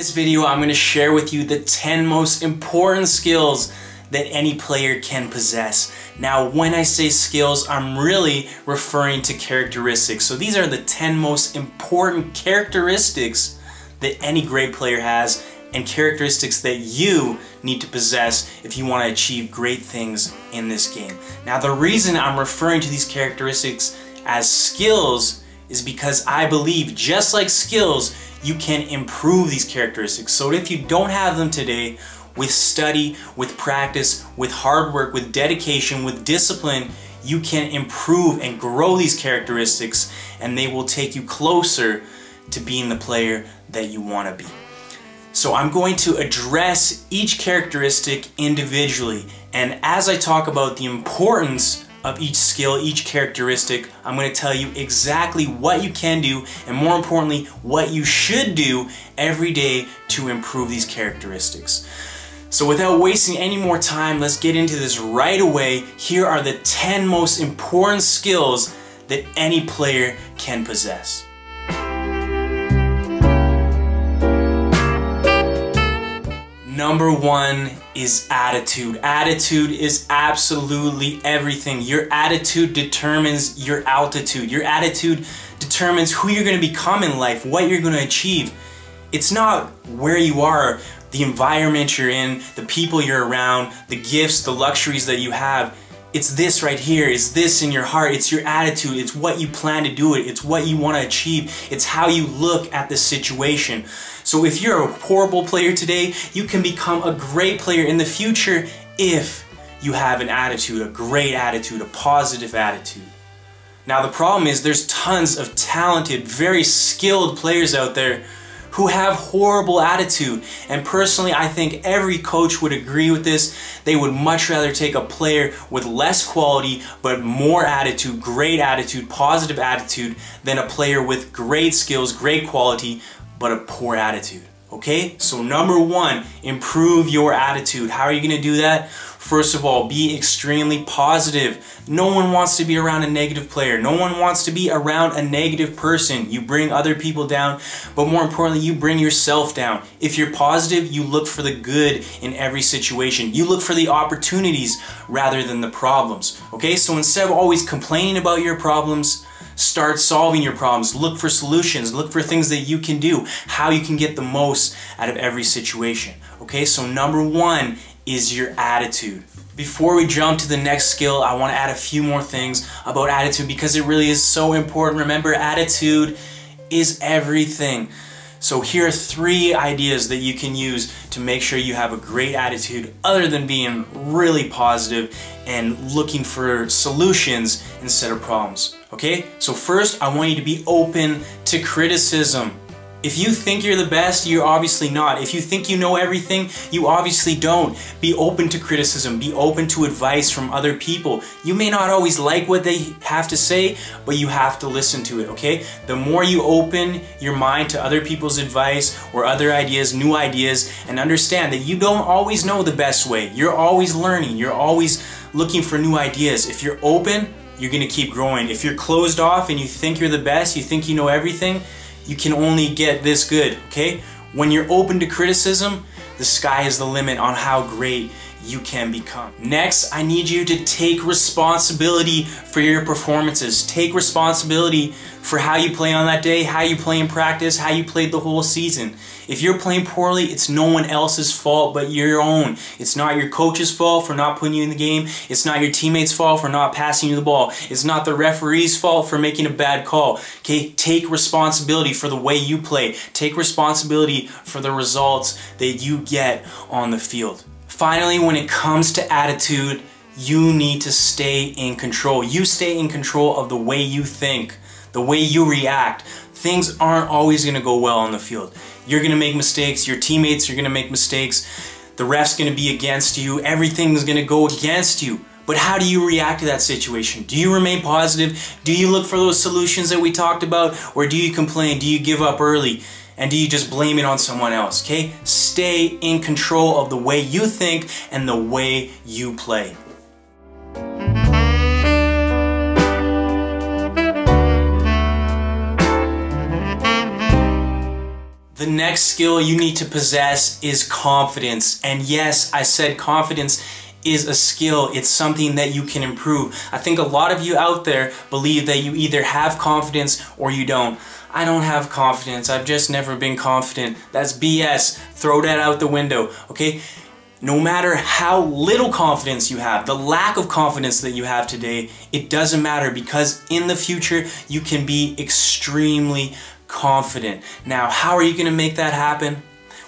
this video, I'm going to share with you the 10 most important skills that any player can possess. Now, when I say skills, I'm really referring to characteristics. So these are the 10 most important characteristics that any great player has, and characteristics that you need to possess if you want to achieve great things in this game. Now, the reason I'm referring to these characteristics as skills is because I believe, just like skills, you can improve these characteristics. So if you don't have them today, with study, with practice, with hard work, with dedication, with discipline, you can improve and grow these characteristics, and they will take you closer to being the player that you want to be. So I'm going to address each characteristic individually, and as I talk about the importance of each skill, each characteristic, I'm going to tell you exactly what you can do, and more importantly, what you should do every day to improve these characteristics. So without wasting any more time, let's get into this right away. Here are the 10 most important skills that any player can possess. Number one is attitude. Attitude is absolutely everything. Your attitude determines your altitude. Your attitude determines who you're going to become in life, what you're going to achieve. It's not where you are, the environment you're in, the people you're around, the gifts, the luxuries that you have. It's this right here. It's this in your heart. It's your attitude. It's what you plan to do. It's what you want to achieve. It's how you look at the situation. So if you're a horrible player today, you can become a great player in the future if you have an attitude, a great attitude, a positive attitude. Now the problem is there's tons of talented, very skilled players out there who have horrible attitude. And personally, I think every coach would agree with this. They would much rather take a player with less quality but more attitude, great attitude, positive attitude, than a player with great skills, great quality, but a poor attitude. Okay? So number one, improve your attitude. How are you going to do that? First of all, be extremely positive. No one wants to be around a negative player. No one wants to be around a negative person. You bring other people down, but more importantly, you bring yourself down. If you're positive, you look for the good in every situation. You look for the opportunities rather than the problems. Okay? So instead of always complaining about your problems, start solving your problems. Look for solutions. Look for things that you can do, how you can get the most out of every situation. Okay, so number one is your attitude. Before we jump to the next skill, I want to add a few more things about attitude because it really is so important. Remember, attitude is everything. So here are 3 ideas that you can use to make sure you have a great attitude other than being really positive and looking for solutions instead of problems. Okay? So first, I want you to be open to criticism. If you think you're the best, you're obviously not. If you think you know everything, you obviously don't. Be open to criticism. Be open to advice from other people. You may not always like what they have to say, but you have to listen to it, okay? The more you open your mind to other people's advice or other ideas, new ideas, and understand that you don't always know the best way. You're always learning. You're always looking for new ideas. If you're open, you're gonna keep growing. If you're closed off and you think you're the best, you think you know everything, you can only get this good, okay? When you're open to criticism, the sky is the limit on how great you can become. Next, I need you to take responsibility for your performances. Take responsibility for how you play on that day, how you play in practice, how you played the whole season. If you're playing poorly, it's no one else's fault but your own. It's not your coach's fault for not putting you in the game. It's not your teammates' fault for not passing you the ball. It's not the referee's fault for making a bad call. Okay, take responsibility for the way you play. Take responsibility for the results that you get on the field. Finally, when it comes to attitude, you need to stay in control. You stay in control of the way you think, the way you react. Things aren't always going to go well on the field. You're going to make mistakes. Your teammates are going to make mistakes. The ref's going to be against you. Everything's going to go against you. But how do you react to that situation? Do you remain positive? Do you look for those solutions that we talked about? Or do you complain? Do you give up early? And do you just blame it on someone else? Okay? Stay in control of the way you think and the way you play. The next skill you need to possess is confidence. And yes, I said confidence is a skill. It's something that you can improve. I think a lot of you out there believe that you either have confidence or you don't. I don't have confidence. I've just never been confident. That's BS. Throw that out the window, okay? No matter how little confidence you have, the lack of confidence that you have today, it doesn't matter, because in the future you can be extremely confident. Now, how are you going to make that happen?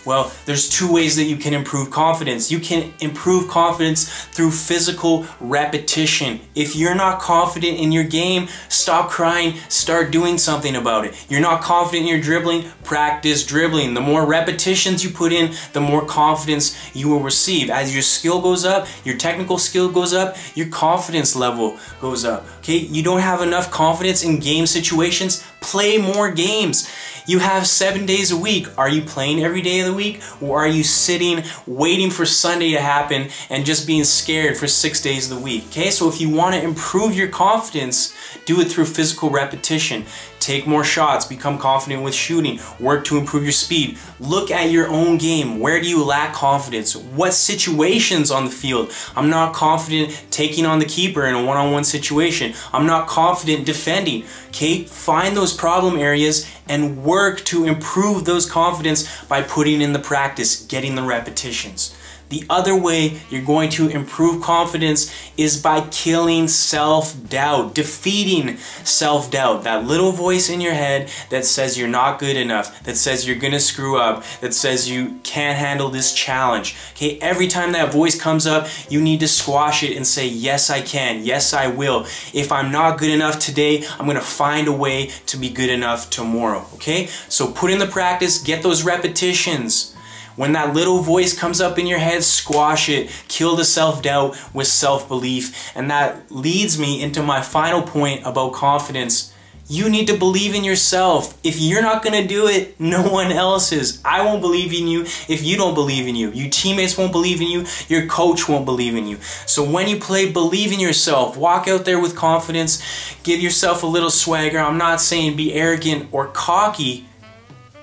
Well, there's two ways that you can improve confidence. You can improve confidence through physical repetition. If you're not confident in your game, stop crying, start doing something about it. You're not confident in your dribbling, practice dribbling. The more repetitions you put in, the more confidence you will receive. As your skill goes up, your technical skill goes up, your confidence level goes up. Okay, you don't have enough confidence in game situations, play more games. You have 7 days a week. Are you playing every day of the week? Or are you sitting, waiting for Sunday to happen and just being scared for 6 days of the week? Okay, so if you want to improve your confidence, do it through physical repetition. Take more shots, become confident with shooting, work to improve your speed. Look at your own game. Where do you lack confidence? What situations on the field? I'm not confident taking on the keeper in a one-on-one situation. I'm not confident defending. Okay, find those problem areas and work to improve those confidence by putting in the practice, getting the repetitions. The other way you're going to improve confidence is by killing self-doubt, defeating self-doubt. That little voice in your head that says you're not good enough, that says you're gonna screw up, that says you can't handle this challenge. Okay, every time that voice comes up, you need to squash it and say, yes, I can, yes, I will. If I'm not good enough today, I'm gonna find a way to be good enough tomorrow. Okay, so put in the practice, get those repetitions. When that little voice comes up in your head, squash it. Kill the self-doubt with self-belief. And that leads me into my final point about confidence. You need to believe in yourself. If you're not going to do it, no one else is. I won't believe in you if you don't believe in you. Your teammates won't believe in you. Your coach won't believe in you. So when you play, believe in yourself. Walk out there with confidence. Give yourself a little swagger. I'm not saying be arrogant or cocky,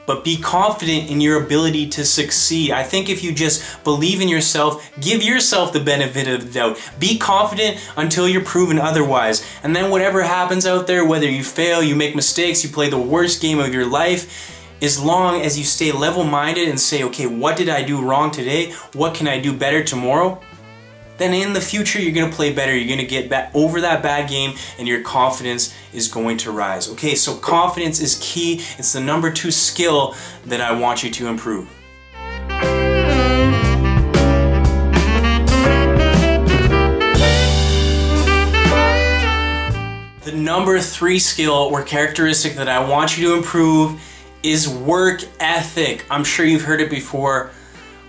but be confident in your ability to succeed. I think if you just believe in yourself, give yourself the benefit of the doubt. Be confident until you're proven otherwise. And then whatever happens out there, whether you fail, you make mistakes, you play the worst game of your life, as long as you stay level-minded and say, okay, what did I do wrong today? What can I do better tomorrow? Then in the future, you're going to play better. You're going to get back over that bad game and your confidence is going to rise. Okay, so confidence is key. It's the number 2 skill that I want you to improve. The number 3 skill or characteristic that I want you to improve is work ethic. I'm sure you've heard it before.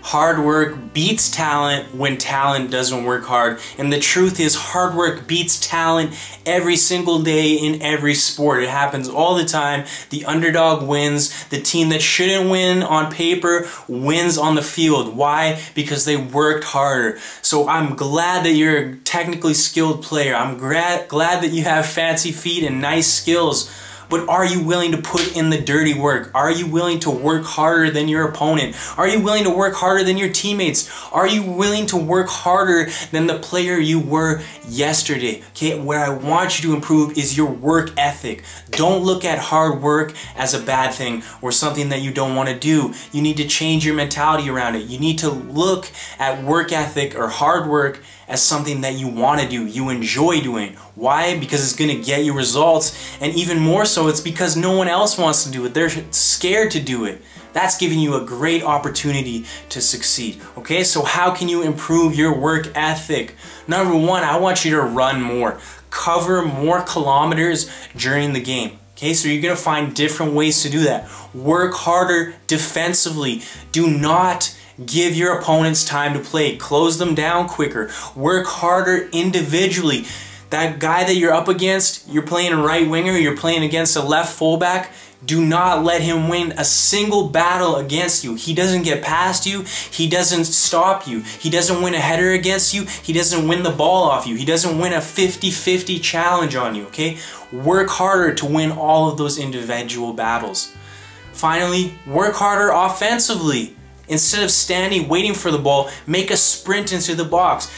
Hard work beats talent when talent doesn't work hard. And the truth is, hard work beats talent every single day in every sport. It happens all the time. The underdog wins. The team that shouldn't win on paper wins on the field. Why? Because they worked harder. So I'm glad that you're a technically skilled player. I'm glad that you have fancy feet and nice skills. But are you willing to put in the dirty work? Are you willing to work harder than your opponent? Are you willing to work harder than your teammates? Are you willing to work harder than the player you were yesterday? Okay, what I want you to improve is your work ethic. Don't look at hard work as a bad thing or something that you don't want to do. You need to change your mentality around it. You need to look at work ethic or hard work as something that you want to do, you enjoy doing. Why? Because it's going to get you results, and even more so, it's because no one else wants to do it. They're scared to do it. That's giving you a great opportunity to succeed. Okay, so how can you improve your work ethic? Number 1, I want you to run more. Cover more kilometers during the game. Okay, so you're going to find different ways to do that. Work harder defensively. Do not give your opponents time to play. Close them down quicker. Work harder individually. That guy that you're up against, you're playing a right winger, you're playing against a left fullback, do not let him win a single battle against you. He doesn't get past you. He doesn't stop you. He doesn't win a header against you. He doesn't win the ball off you. He doesn't win a 50-50 challenge on you, okay? Work harder to win all of those individual battles. Finally, work harder offensively. Instead of standing waiting for the ball, make a sprint into the box.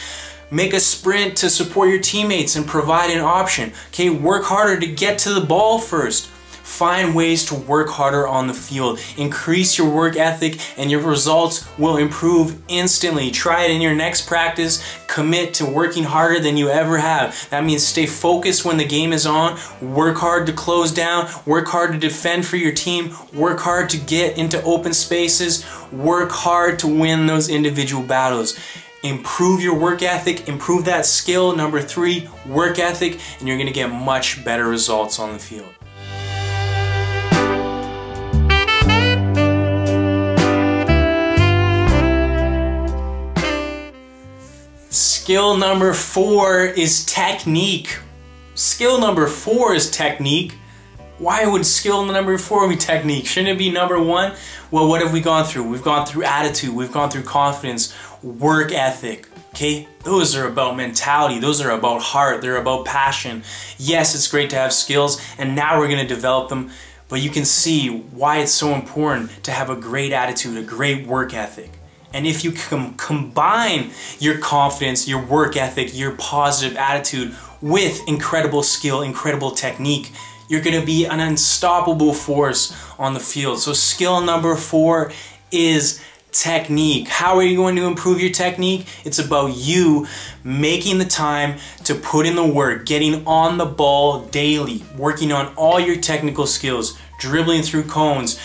Make a sprint to support your teammates and provide an option. Okay, work harder to get to the ball first. Find ways to work harder on the field. Increase your work ethic and your results will improve instantly. Try it in your next practice. Commit to working harder than you ever have. That means stay focused when the game is on. Work hard to close down. Work hard to defend for your team. Work hard to get into open spaces. Work hard to win those individual battles. Improve your work ethic, improve that skill. Number 3, work ethic, and you're gonna get much better results on the field. Skill number 4 is technique. Skill number 4 is technique. Why would skill number 4 be technique? Shouldn't it be number 1? Well, what have we gone through? We've gone through attitude, we've gone through confidence, work ethic, okay? Those are about mentality, those are about heart, they're about passion. Yes, it's great to have skills, and now we're gonna develop them, but you can see why it's so important to have a great attitude, a great work ethic. And if you can combine your confidence, your work ethic, your positive attitude with incredible skill, incredible technique, you're going to be an unstoppable force on the field. So skill number 4 is technique. How are you going to improve your technique? It's about you making the time to put in the work, getting on the ball daily, working on all your technical skills, dribbling through cones,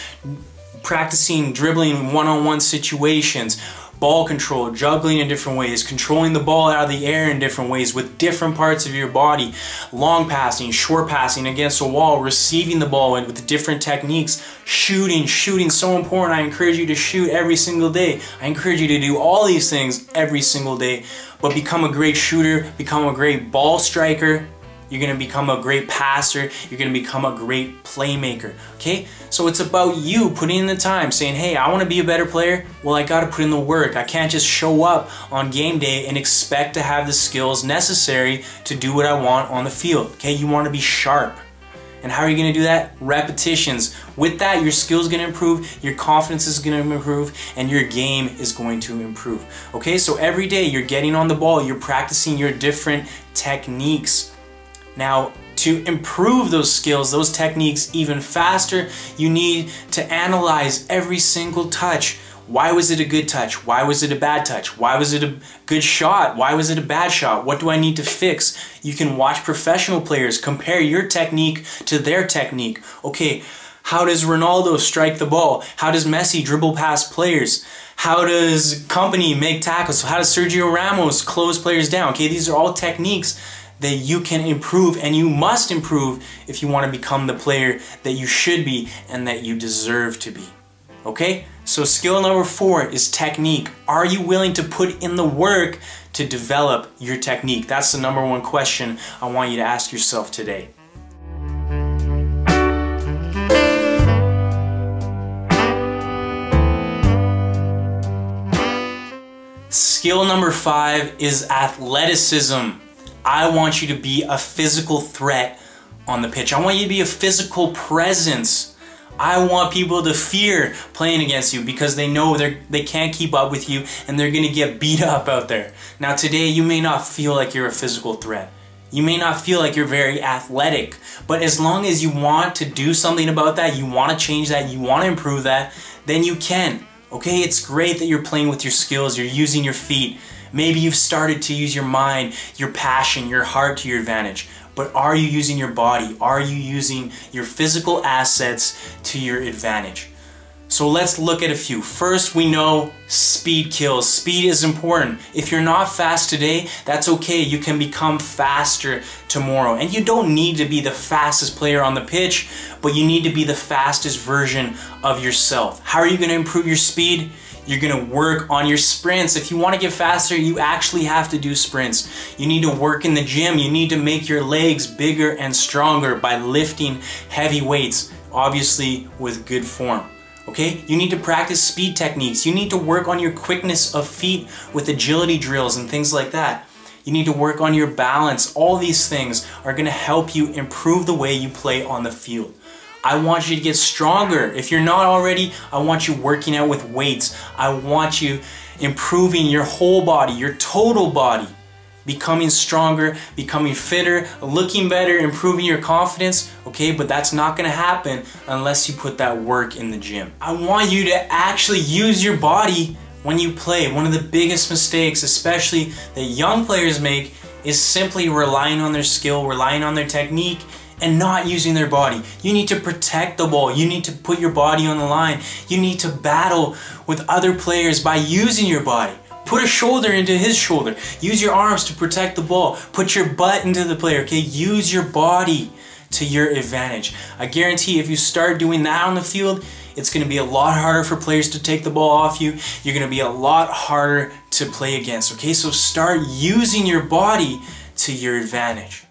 practicing dribbling one-on-one situations, ball control, juggling in different ways, controlling the ball out of the air in different ways with different parts of your body, long passing, short passing against a wall, receiving the ball with different techniques, shooting so important. I encourage you to shoot every single day. I encourage you to do all these things every single day, but become a great shooter, become a great ball striker. You're gonna become a great passer. You're gonna become a great playmaker, okay? So it's about you putting in the time, saying, hey, I wanna be a better player. Well, I gotta put in the work. I can't just show up on game day and expect to have the skills necessary to do what I want on the field, okay? You wanna be sharp. And how are you gonna do that? Repetitions. With that, your skills gonna improve, your confidence is gonna improve, and your game is going to improve, okay? So every day you're getting on the ball, you're practicing your different techniques. Now, to improve those skills, those techniques even faster, you need to analyze every single touch. Why was it a good touch? Why was it a bad touch? Why was it a good shot? Why was it a bad shot? What do I need to fix? You can watch professional players, compare your technique to their technique. Okay, how does Ronaldo strike the ball? How does Messi dribble past players? How does Company make tackles? How does Sergio Ramos close players down? Okay, these are all techniques that you can improve, and you must improve if you want to become the player that you should be and that you deserve to be. Okay? So skill number 4 is technique. Are you willing to put in the work to develop your technique? That's the number 1 question I want you to ask yourself today. Skill number 5 is athleticism. I want you to be a physical threat on the pitch. I want you to be a physical presence. I want people to fear playing against you because they know they can't keep up with you and they're gonna get beat up out there. Now today you may not feel like you're a physical threat. You may not feel like you're very athletic, but as long as you want to do something about that, you want to change that, you want to improve that, then you can. Okay, it's great that you're playing with your skills, you're using your feet. Maybe you've started to use your mind, your passion, your heart to your advantage. But are you using your body? Are you using your physical assets to your advantage? So let's look at a few. First, we know speed kills. Speed is important. If you're not fast today, that's okay. You can become faster tomorrow. And you don't need to be the fastest player on the pitch, but you need to be the fastest version of yourself. How are you going to improve your speed? You're going to work on your sprints. If you want to get faster, you actually have to do sprints. You need to work in the gym. You need to make your legs bigger and stronger by lifting heavy weights, obviously with good form. Okay? You need to practice speed techniques. You need to work on your quickness of feet with agility drills and things like that. You need to work on your balance. All these things are going to help you improve the way you play on the field. I want you to get stronger. If you're not already, I want you working out with weights. I want you improving your whole body, your total body. Becoming stronger, becoming fitter, looking better, improving your confidence, okay? But that's not gonna happen unless you put that work in the gym. I want you to actually use your body when you play. One of the biggest mistakes, especially that young players make, is simply relying on their skill, relying on their technique, and not using their body. You need to protect the ball. You need to put your body on the line. You need to battle with other players by using your body. Put a shoulder into his shoulder. Use your arms to protect the ball. Put your butt into the player, okay? Use your body to your advantage. I guarantee if you start doing that on the field, it's gonna be a lot harder for players to take the ball off you. You're gonna be a lot harder to play against, okay? So start using your body to your advantage.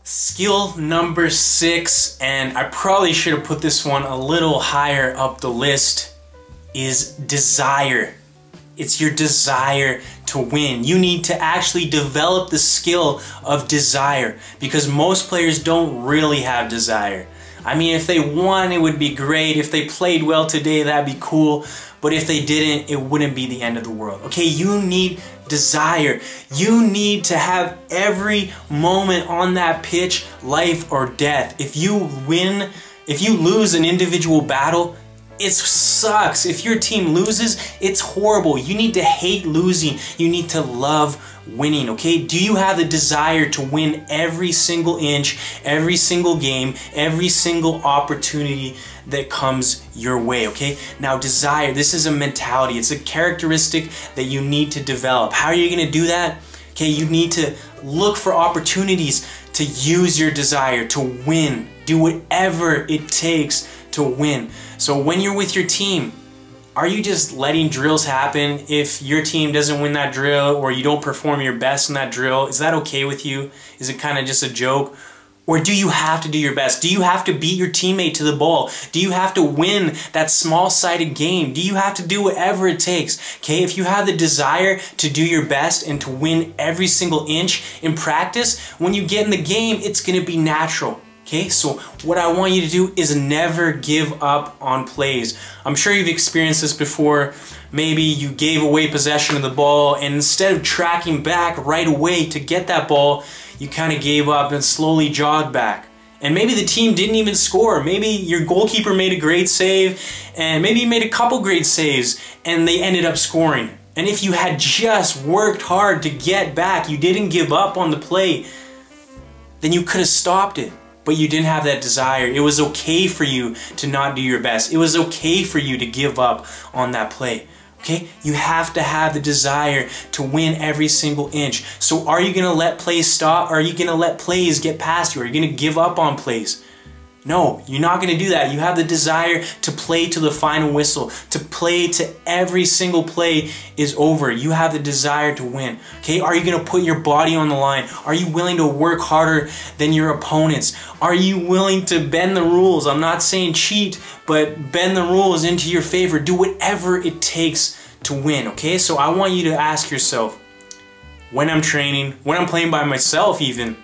Skill number 6, and I probably should have put this one a little higher up the list, is desire. It's your desire to win. You need to actually develop the skill of desire, because most players don't really have desire. I mean, if they won, it would be great. If they played well today, that'd be cool. But if they didn't, it wouldn't be the end of the world. Okay, you need desire. You need to have every moment on that pitch life or death. If you lose an individual battle, it sucks. If your team loses, it's horrible. You need to hate losing. You need to love winning, okay? Do you have the desire to win every single inch, every single game, every single opportunity that comes your way, okay? Now, desire, this is a mentality. It's a characteristic that you need to develop. How are you gonna do that? Okay, you need to look for opportunities to use your desire to win. Do whatever it takes to win. So when you're with your team, are you just letting drills happen? If your team doesn't win that drill or you don't perform your best in that drill, is that okay with you? Is it kind of just a joke? Or do you have to do your best? Do you have to beat your teammate to the ball? Do you have to win that small-sided game? Do you have to do whatever it takes? Okay, if you have the desire to do your best and to win every single inch in practice, when you get in the game, it's gonna be natural. Okay, so what I want you to do is never give up on plays. I'm sure you've experienced this before. Maybe you gave away possession of the ball, and instead of tracking back right away to get that ball, you kind of gave up and slowly jogged back. And maybe the team didn't even score. Maybe your goalkeeper made a great save, and maybe you made a couple great saves, and they ended up scoring. And if you had just worked hard to get back, you didn't give up on the play, then you could have stopped it. But you didn't have that desire. It was okay for you to not do your best. It was okay for you to give up on that play. Okay? You have to have the desire to win every single inch. So are you going to let plays stop? Or are you going to let plays get past you? Are you going to give up on plays? No, you're not going to do that. You have the desire to play to the final whistle, to play to every single play is over. You have the desire to win. Okay, are you going to put your body on the line? Are you willing to work harder than your opponents? Are you willing to bend the rules? I'm not saying cheat, but bend the rules into your favor. Do whatever it takes to win. Okay, so I want you to ask yourself, when I'm training, when I'm playing by myself even,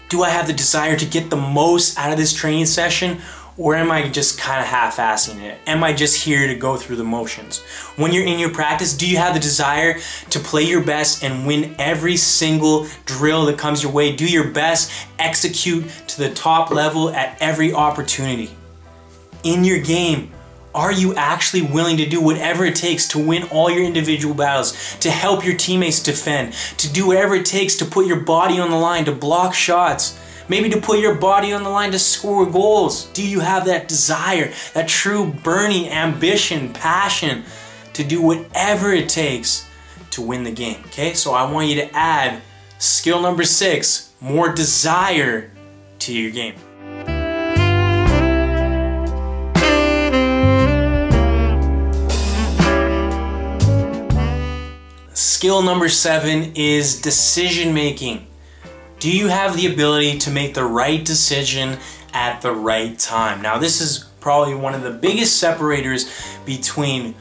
do I have the desire to get the most out of this training session, or am I just kind of half-assing it? Am I just here to go through the motions? When you're in your practice, do you have the desire to play your best and win every single drill that comes your way? Do your best, execute to the top level at every opportunity. In your game, are you actually willing to do whatever it takes to win all your individual battles, to help your teammates defend, to do whatever it takes to put your body on the line, to block shots, maybe to put your body on the line to score goals? Do you have that desire, that true burning ambition, passion to do whatever it takes to win the game? Okay, so I want you to add skill number 6, more desire to your game. Skill number 7 is decision making. Do you have the ability to make the right decision at the right time? Now, this is probably one of the biggest separators between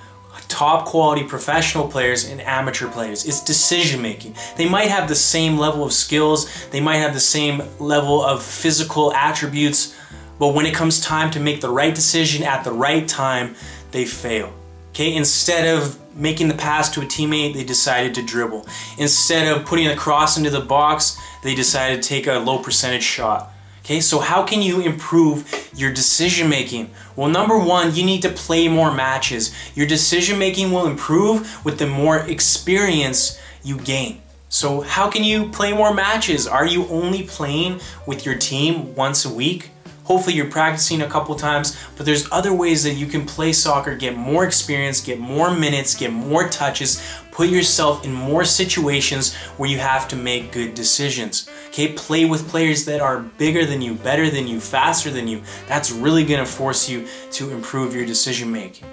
top quality professional players and amateur players. It's decision making. They might have the same level of skills, they might have the same level of physical attributes, but when it comes time to make the right decision at the right time, they fail. Okay, instead of making the pass to a teammate, they decided to dribble. Instead of putting a cross into the box, they decided to take a low percentage shot. Okay, so how can you improve your decision making? Well, number one, you need to play more matches. Your decision making will improve with the more experience you gain. So how can you play more matches? Are you only playing with your team once a week? Hopefully you're practicing a couple times, but there's other ways that you can play soccer, get more experience, get more minutes, get more touches, put yourself in more situations where you have to make good decisions. Okay, play with players that are bigger than you, better than you, faster than you. That's really gonna force you to improve your decision making.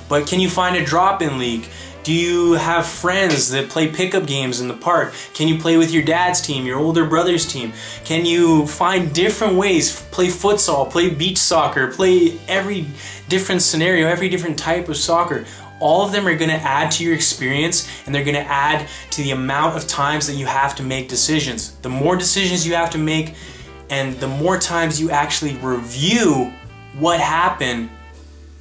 But can you find a drop-in league? Do you have friends that play pickup games in the park? Can you play with your dad's team, your older brother's team? Can you find different ways? Play futsal, play beach soccer, play every different scenario, every different type of soccer. All of them are gonna add to your experience, and they're gonna add to the amount of times that you have to make decisions. The more decisions you have to make, and the more times you actually review what happened,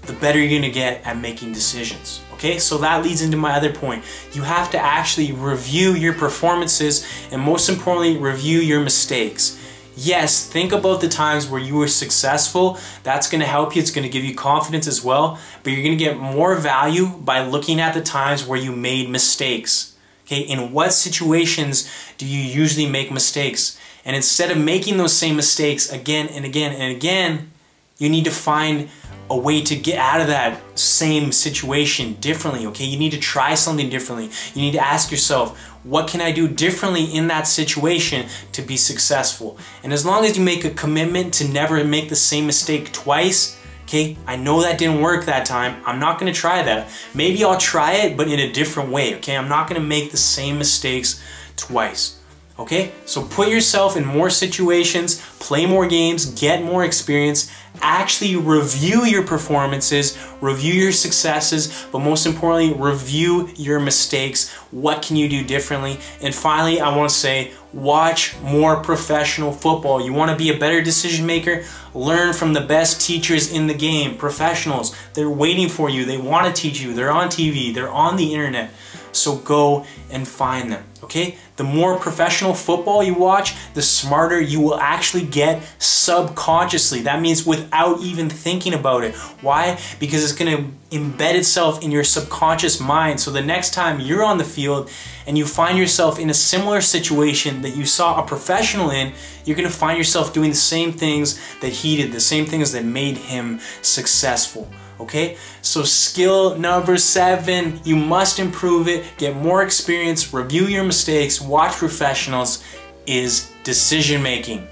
the better you're gonna get at making decisions. Okay, so that leads into my other point. You have to actually review your performances, and most importantly, review your mistakes. Yes, think about the times where you were successful. That's gonna help you, it's gonna give you confidence as well, but you're gonna get more value by looking at the times where you made mistakes. Okay, in what situations do you usually make mistakes? And instead of making those same mistakes again and again and again, you need to find a way to get out of that same situation differently, okay? You need to try something differently. You need to ask yourself, what can I do differently in that situation to be successful? And as long as you make a commitment to never make the same mistake twice, okay, I know that didn't work that time, I'm not gonna try that. Maybe I'll try it, but in a different way, okay? I'm not gonna make the same mistakes twice. Okay, so put yourself in more situations, play more games, get more experience, actually review your performances, review your successes, but most importantly, review your mistakes. What can you do differently? And finally, I want to say, watch more professional football. You want to be a better decision maker? Learn from the best teachers in the game, professionals. They're waiting for you. They want to teach you. They're on TV. They're on the internet. So go and find them, okay? The more professional football you watch, the smarter you will actually get subconsciously. That means without even thinking about it. Why? Because it's gonna embed itself in your subconscious mind. So the next time you're on the field and you find yourself in a similar situation that you saw a professional in, you're gonna find yourself doing the same things that he did, the same things that made him successful. Okay, so skill number 7, you must improve it, get more experience, review your mistakes, watch professionals, is decision making.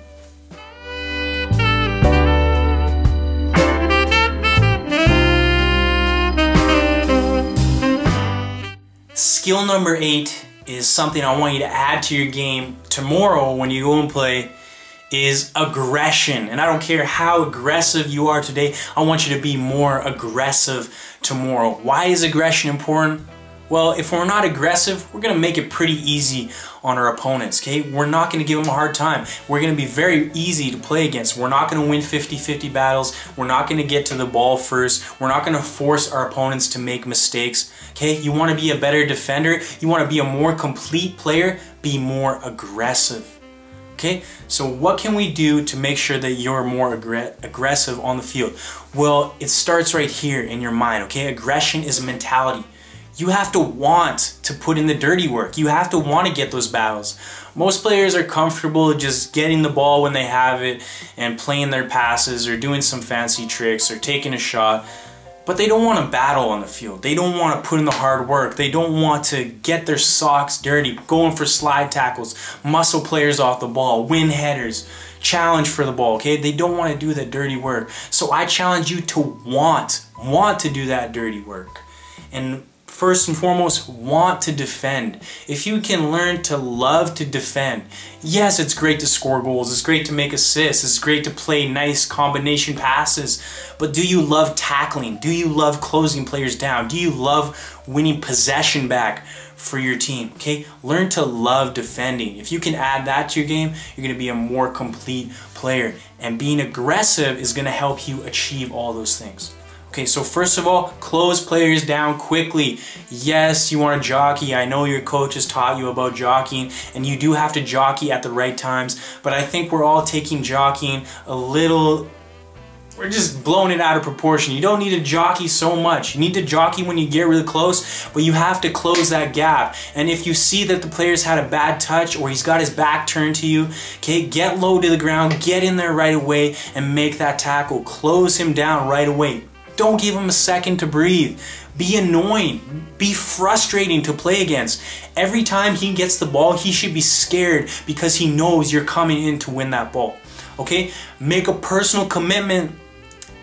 Skill number 8 is something I want you to add to your game tomorrow when you go and play, is aggression. And I don't care how aggressive you are today, I want you to be more aggressive tomorrow. Why is aggression important? Well, if we're not aggressive, we're gonna make it pretty easy on our opponents, okay? We're not gonna give them a hard time. We're gonna be very easy to play against. We're not gonna win 50-50 battles. We're not gonna get to the ball first. We're not gonna force our opponents to make mistakes, okay? You wanna be a better defender, you wanna be a more complete player, be more aggressive. Okay, so what can we do to make sure that you're more aggressive on the field? Well, it starts right here in your mind, okay? Aggression is a mentality. You have to want to put in the dirty work. You have to want to get those battles. Most players are comfortable just getting the ball when they have it and playing their passes or doing some fancy tricks or taking a shot. But they don't want to battle on the field. They don't want to put in the hard work. They don't want to get their socks dirty, going for slide tackles, muscle players off the ball, win headers, challenge for the ball, okay? They don't want to do that dirty work. So I challenge you to want to do that dirty work. And first and foremost want to defend. If you can learn to love to defend, yes, it's great to score goals, it's great to make assists, it's great to play nice combination passes, but do you love tackling? Do you love closing players down? Do you love winning possession back for your team? Okay, learn to love defending. If you can add that to your game, you're going to be a more complete player, and being aggressive is going to help you achieve all those things. Okay, so first of all, close players down quickly. Yes, you want to jockey. I know your coach has taught you about jockeying, and you do have to jockey at the right times, but I think we're all taking jockeying a little, we're just blowing it out of proportion. You don't need to jockey so much. You need to jockey when you get really close, but you have to close that gap. And if you see that the player's had a bad touch or he's got his back turned to you, okay, get low to the ground, get in there right away and make that tackle. Close him down right away. Don't give him a second to breathe. Be annoying. Be frustrating to play against. Every time he gets the ball, he should be scared because he knows you're coming in to win that ball. Okay? Make a personal commitment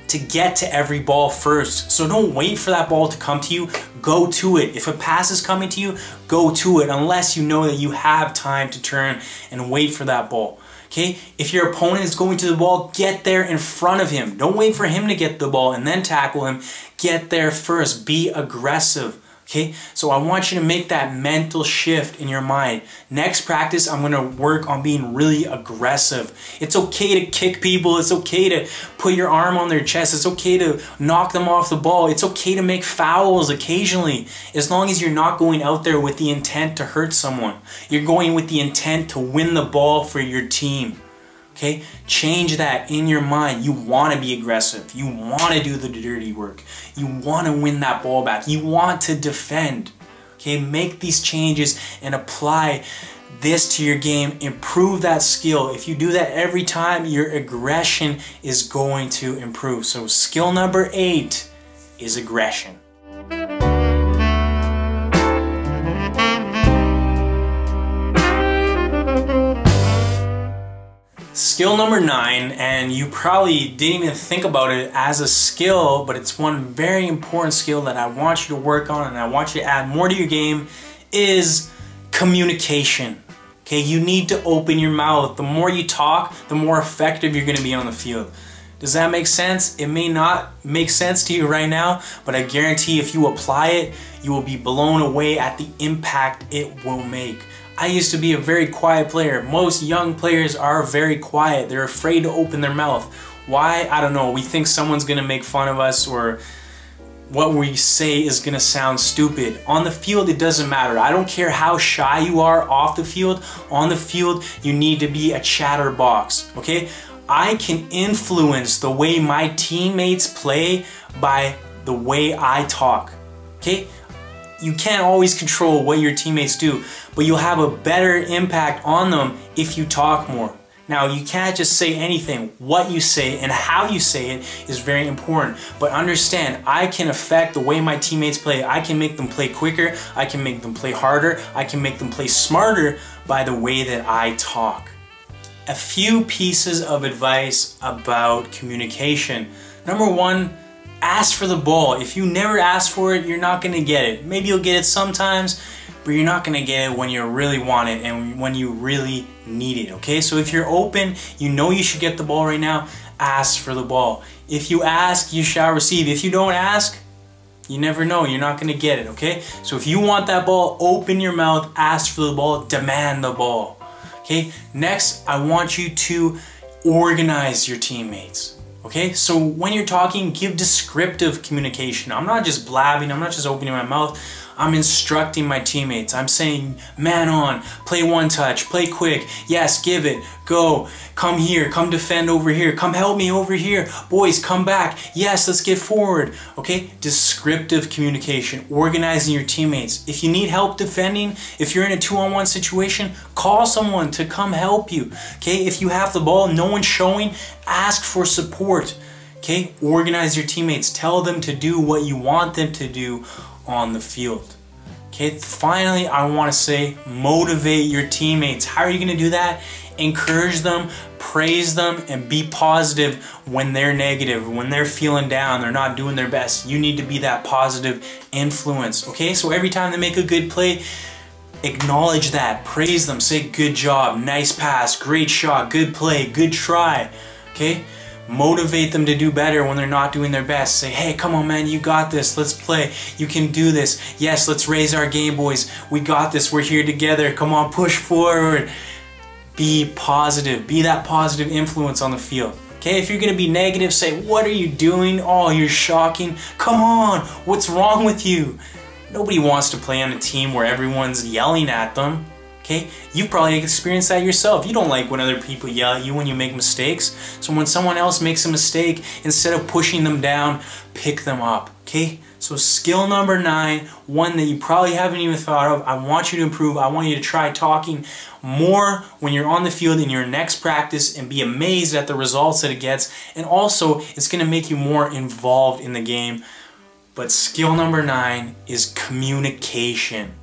to get to every ball first. So don't wait for that ball to come to you. Go to it. If a pass is coming to you, go to it unless you know that you have time to turn and wait for that ball. Okay, if your opponent is going to the ball, get there in front of him. Don't wait for him to get the ball and then tackle him. Get there first. Be aggressive. Okay, so I want you to make that mental shift in your mind. Next practice, I'm going to work on being really aggressive. It's okay to kick people. It's okay to put your arm on their chest. It's okay to knock them off the ball. It's okay to make fouls occasionally, as long as you're not going out there with the intent to hurt someone. You're going with the intent to win the ball for your team. Okay, change that in your mind. You want to be aggressive. You want to do the dirty work. You want to win that ball back. You want to defend. Okay, make these changes and apply this to your game. Improve that skill. If you do that every time, your aggression is going to improve. So skill number 8 is aggression. Skill number 9, and you probably didn't even think about it as a skill, but it's one very important skill that I want you to work on and I want you to add more to your game, is communication. Okay, you need to open your mouth. The more you talk, the more effective you're going to be on the field. Does that make sense? It may not make sense to you right now, but I guarantee if you apply it, you will be blown away at the impact it will make. I used to be a very quiet player. Most young players are very quiet. They're afraid to open their mouth. Why? I don't know. We think someone's gonna make fun of us, or what we say is gonna sound stupid. On the field, it doesn't matter. I don't care how shy you are off the field. On the field, you need to be a chatterbox, okay? I can influence the way my teammates play by the way I talk, okay? You can't always control what your teammates do, but you'll have a better impact on them if you talk more. Now, you can't just say anything. What you say and how you say it is very important. But understand, I can affect the way my teammates play. I can make them play quicker. I can make them play harder. I can make them play smarter by the way that I talk. A few pieces of advice about communication. Number 1, ask for the ball. If you never ask for it, you're not going to get it. Maybe you'll get it sometimes, but you're not going to get it when you really want it and when you really need it, okay? So if you're open, you know you should get the ball right now, ask for the ball. If you ask, you shall receive. If you don't ask, you never know. You're not going to get it, okay? So if you want that ball, open your mouth, ask for the ball, demand the ball, okay? Next, I want you to organize your teammates. Okay, so when you're talking, give descriptive communication. I'm not just blabbing, I'm not just opening my mouth. I'm instructing my teammates. I'm saying, man on, play one touch, play quick. Yes, give it, go, come here, come defend over here, come help me over here. Boys, come back. Yes, let's get forward. Okay, descriptive communication, organizing your teammates. If you need help defending, if you're in a 2-on-1 situation, call someone to come help you. Okay, if you have the ball, no one's showing, ask for support. Okay, organize your teammates. Tell them to do what you want them to do on the field. Okay, finally, I want to say motivate your teammates. How are you going to do that? Encourage them, praise them, and be positive when they're negative, when they're feeling down, they're not doing their best. You need to be that positive influence, okay? So every time they make a good play, acknowledge that, praise them, say good job, nice pass, great shot, good play, good try, okay? Motivate them to do better when they're not doing their best. Say, hey, come on man, you got this, let's play, you can do this. Yes, let's raise our game, boys, we got this, we're here together, come on, push forward. Be positive, be that positive influence on the field. Okay, if you're gonna be negative, say, what are you doing? Oh, you're shocking. Come on, what's wrong with you? Nobody wants to play on a team where everyone's yelling at them. Okay, you've probably experienced that yourself. You don't like when other people yell at you when you make mistakes. So when someone else makes a mistake, instead of pushing them down, pick them up. Okay, so skill number 9, one that you probably haven't even thought of. I want you to improve. I want you to try talking more when you're on the field in your next practice and be amazed at the results that it gets. And also, it's going to make you more involved in the game. But skill number 9 is communication.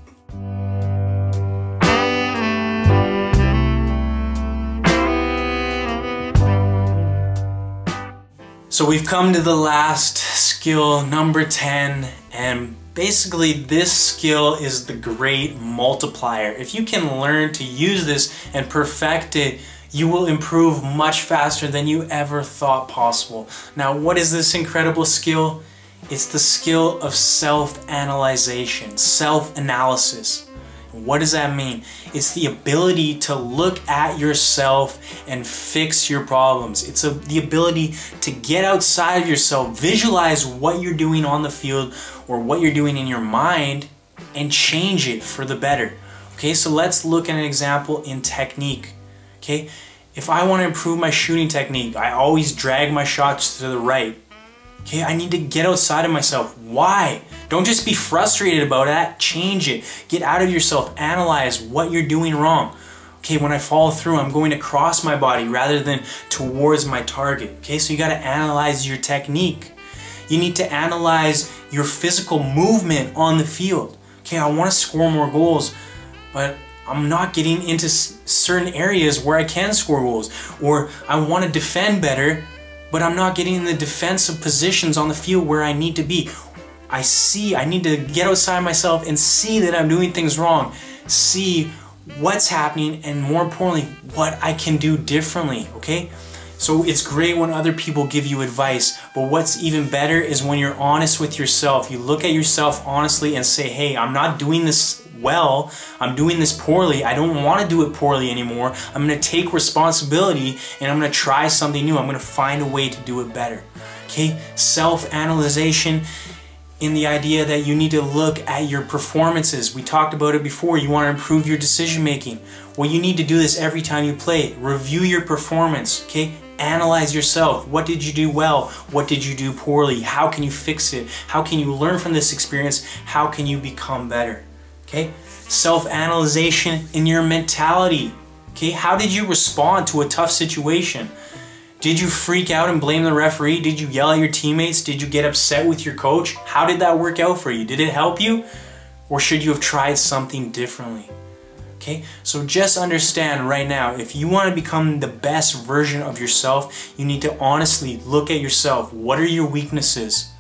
So we've come to the last skill, number 10, and basically this skill is the great multiplier. If you can learn to use this and perfect it, you will improve much faster than you ever thought possible. Now, what is this incredible skill? It's the skill of self-analyzation, self-analysis. What does that mean? It's the ability to look at yourself and fix your problems. It's the ability to get outside of yourself, visualize what you're doing on the field or what you're doing in your mind and change it for the better. Okay, so let's look at an example in technique. Okay, if I want to improve my shooting technique, I always drag my shots to the right. Okay, I need to get outside of myself. Why? Don't just be frustrated about that. Change it. Get out of yourself. Analyze what you're doing wrong. Okay, when I follow through, I'm going to cross my body rather than towards my target. Okay, so you got to analyze your technique. You need to analyze your physical movement on the field. Okay, I want to score more goals, but I'm not getting into certain areas where I can score goals. Or I want to defend better, but I'm not getting in the defensive positions on the field where I need to be. I need to get outside myself and see that I'm doing things wrong. See what's happening and more importantly, what I can do differently, okay? So it's great when other people give you advice, but what's even better is when you're honest with yourself. You look at yourself honestly and say, hey, I'm not doing this well, I'm doing this poorly, I don't want to do it poorly anymore, I'm going to take responsibility and I'm going to try something new, I'm going to find a way to do it better. Okay, self-analyzation in the idea that you need to look at your performances. We talked about it before, you want to improve your decision making. Well, you need to do this every time you play. Review your performance, okay? Analyze yourself. What did you do well? What did you do poorly? How can you fix it? How can you learn from this experience? How can you become better? Okay, self-analyzation in your mentality. Okay, how did you respond to a tough situation? Did you freak out and blame the referee? Did you yell at your teammates? Did you get upset with your coach? How did that work out for you? Did it help you? Or should you have tried something differently? Okay, so just understand right now, if you want to become the best version of yourself, you need to honestly look at yourself. What are your weaknesses?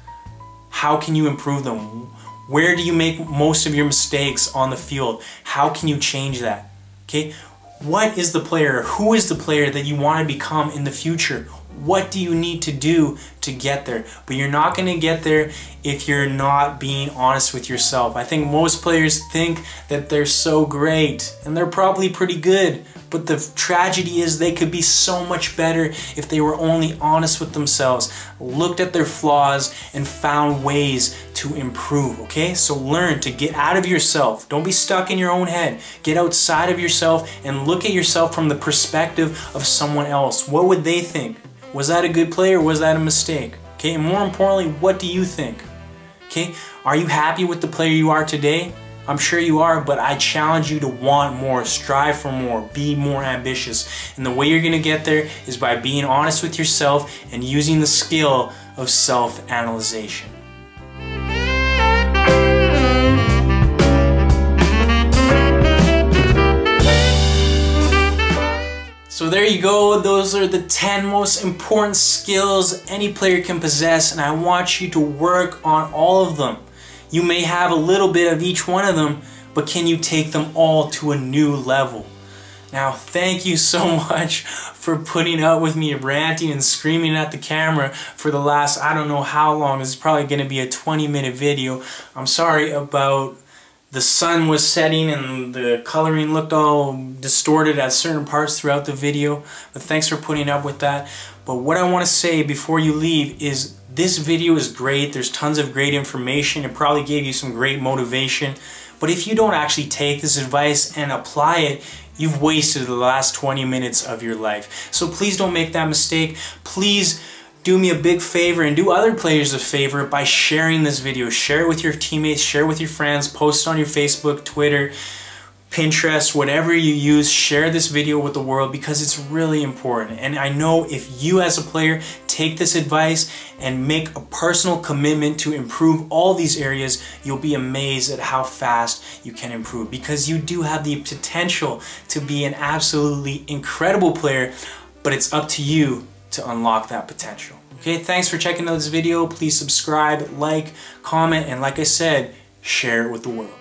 How can you improve them? Where do you make most of your mistakes on the field? How can you change that? Okay, what is the player, who is the player that you want to become in the future? What do you need to do to get there? But you're not going to get there if you're not being honest with yourself. I think most players think that they're so great, and they're probably pretty good. But the tragedy is they could be so much better if they were only honest with themselves, looked at their flaws, and found ways to improve, okay? So learn to get out of yourself. Don't be stuck in your own head. Get outside of yourself and look at yourself from the perspective of someone else. What would they think? Was that a good play or was that a mistake? Okay, and more importantly, what do you think? Okay, are you happy with the player you are today? I'm sure you are, but I challenge you to want more, strive for more, be more ambitious. And the way you're gonna get there is by being honest with yourself and using the skill of self-analyzation. So there you go, those are the 10 most important skills any player can possess, and I want you to work on all of them. You may have a little bit of each one of them, but can you take them all to a new level? Now, thank you so much for putting up with me ranting and screaming at the camera for the last, I don't know how long. This is probably going to be a 20-minute video. I'm sorry about the sun was setting and the coloring looked all distorted at certain parts throughout the video, but thanks for putting up with that. But what I want to say before you leave is this video is great. There's tons of great information. It probably gave you some great motivation. But if you don't actually take this advice and apply it, you've wasted the last 20 minutes of your life. So please don't make that mistake. Please do me a big favor and do other players a favor by sharing this video. Share it with your teammates, share it with your friends, post it on your Facebook, Twitter, Pinterest, whatever you use. Share this video with the world because it's really important. And I know if you as a player take this advice and make a personal commitment to improve all these areas, you'll be amazed at how fast you can improve, because you do have the potential to be an absolutely incredible player, but it's up to you to unlock that potential. Okay, thanks for checking out this video. Please subscribe, like, comment, and like I said, share it with the world.